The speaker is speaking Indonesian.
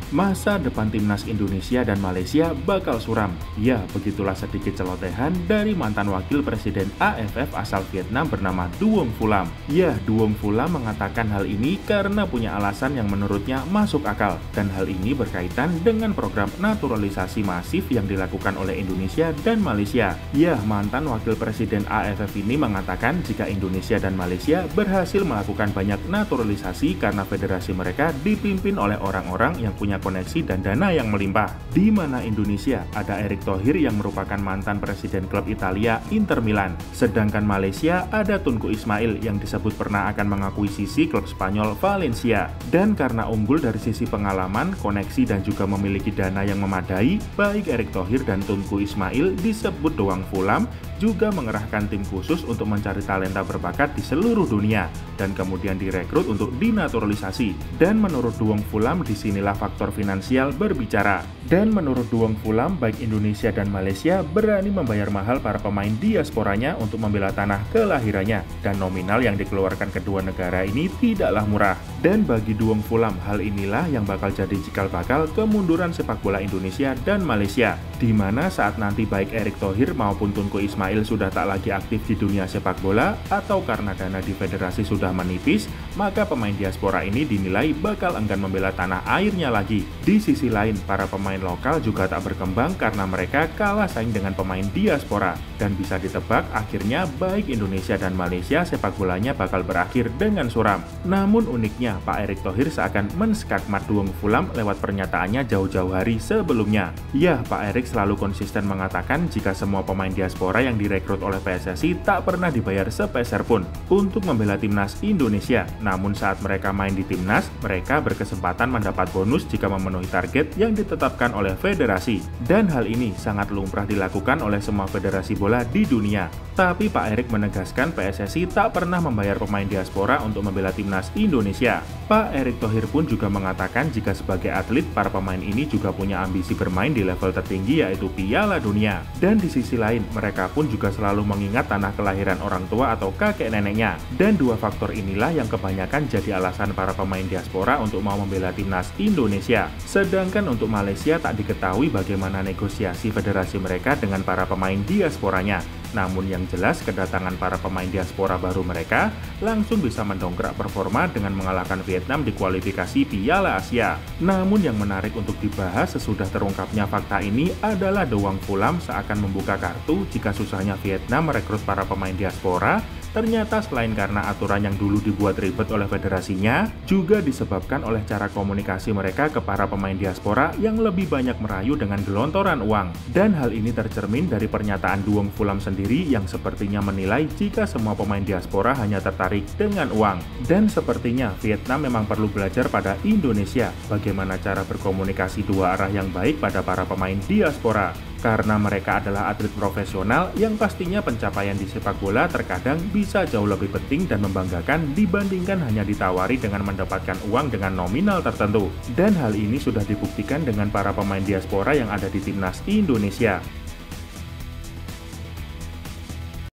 Masa depan timnas Indonesia dan Malaysia bakal suram. Ya, begitulah sedikit celotehan dari mantan wakil presiden AFF asal Vietnam bernama Duong Phulam. Ya, Duong Phulam mengatakan hal ini karena punya alasan yang menurutnya masuk akal. Dan hal ini berkaitan dengan program naturalisasi masif yang dilakukan oleh Indonesia dan Malaysia. Ya, mantan wakil presiden AFF ini mengatakan jika Indonesia dan Malaysia berhasil melakukan banyak naturalisasi karena federasi mereka dipimpin oleh orang-orang yang punya koneksi dan dana yang melimpah. Di mana Indonesia ada Erick Thohir yang merupakan mantan presiden klub Italia Inter Milan. Sedangkan Malaysia ada Tunku Ismail yang disebut pernah akan mengakuisisi klub Spanyol Valencia. Dan karena unggul dari sisi pengalaman, koneksi dan juga memiliki dana yang memadai, baik Erick Thohir dan Tunku Ismail disebut Duong Phulam juga mengerahkan tim khusus untuk mencari talenta berbakat di seluruh dunia dan kemudian direkrut untuk dinaturalisasi. Dan menurut Duong Phulam disinilah faktor finansial berbicara. Dan menurut Duong Phulam, baik Indonesia dan Malaysia berani membayar mahal para pemain diasporanya untuk membela tanah kelahirannya. Dan nominal yang dikeluarkan kedua negara ini tidaklah murah. Dan bagi Duong Phulam, hal inilah yang bakal jadi cikal bakal kemunduran sepak bola Indonesia dan Malaysia. Di mana saat nanti baik Erick Thohir maupun Tunku Ismail sudah tak lagi aktif di dunia sepak bola atau karena dana di federasi sudah menipis, maka pemain diaspora ini dinilai bakal enggan membela tanah airnya lagi. Di sisi lain, para pemain lokal juga tak berkembang karena mereka kalah saing dengan pemain diaspora. Dan bisa ditebak akhirnya baik Indonesia dan Malaysia sepak bolanya bakal berakhir dengan suram. Namun uniknya, Pak Erick Thohir seakan menskakmat Duong Phulam lewat pernyataannya jauh-jauh hari sebelumnya. Ya, Pak Erick selalu konsisten mengatakan jika semua pemain diaspora yang direkrut oleh PSSI tak pernah dibayar sepeser pun untuk membela timnas Indonesia. Namun saat mereka main di timnas, mereka berkesempatan mendapat bonus jika memenuhi target yang ditetapkan oleh federasi. Dan hal ini sangat lumrah dilakukan oleh semua federasi bola di dunia. Tapi Pak Erick menegaskan PSSI tak pernah membayar pemain diaspora untuk membela timnas Indonesia. Pak Erick Thohir pun juga mengatakan jika sebagai atlet, para pemain ini juga punya ambisi bermain di level tertinggi yaitu Piala Dunia. Dan di sisi lain, mereka pun juga selalu mengingat tanah kelahiran orang tua atau kakek neneknya. Dan dua faktor inilah yang kebanyakan jadi alasan para pemain diaspora untuk mau membela timnas Indonesia. Sedangkan untuk Malaysia tak diketahui bagaimana negosiasi federasi mereka dengan para pemain diasporanya. Namun yang jelas kedatangan para pemain diaspora baru mereka langsung bisa mendongkrak performa dengan mengalahkan Vietnam di kualifikasi Piala Asia. Namun yang menarik untuk dibahas sesudah terungkapnya fakta ini adalah Duong Phulam seakan membuka kartu jika susahnya Vietnam merekrut para pemain diaspora. Ternyata selain karena aturan yang dulu dibuat ribet oleh federasinya, juga disebabkan oleh cara komunikasi mereka ke para pemain diaspora yang lebih banyak merayu dengan gelontoran uang. Dan hal ini tercermin dari pernyataan Duong Phulam sendiri yang sepertinya menilai jika semua pemain diaspora hanya tertarik dengan uang. Dan sepertinya Vietnam memang perlu belajar pada Indonesia bagaimana cara berkomunikasi dua arah yang baik pada para pemain diaspora. Karena mereka adalah atlet profesional yang pastinya pencapaian di sepak bola terkadang bisa jauh lebih penting dan membanggakan dibandingkan hanya ditawari dengan mendapatkan uang dengan nominal tertentu. Dan hal ini sudah dibuktikan dengan para pemain diaspora yang ada di timnas Indonesia.